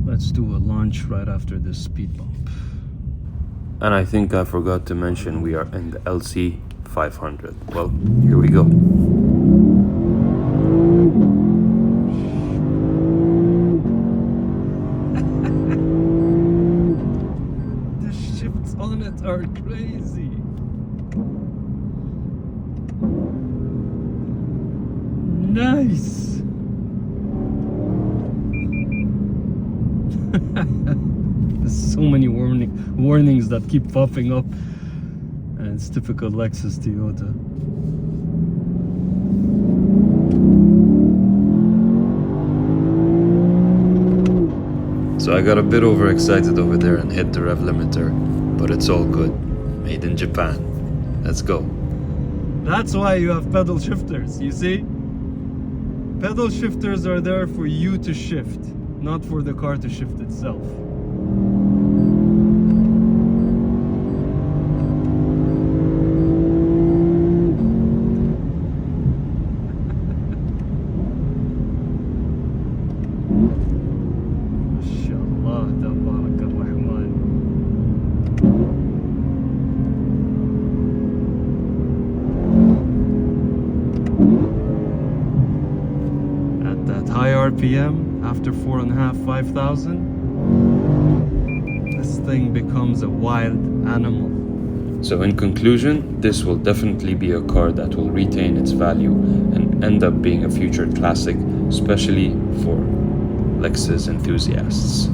Let's do a launch right after this speed bump. And I think I forgot to mention we are in the LC 500. Well, here we go. The shifts on it are crazy. Nice. There's so many warnings that keep popping up, and it's typical Lexus Toyota. So I got a bit overexcited over there and hit the rev limiter, but it's all good. Made in Japan. Let's go. That's why you have pedal shifters, you see? Pedal shifters are there for you to shift, not for the car to shift itself. Mashallah, tabarak ar-Rahman. At that high RPM, after 4.5, 5,000, this thing becomes a wild animal. So in conclusion, this will definitely be a car that will retain its value and end up being a future classic, especially for Lexus enthusiasts.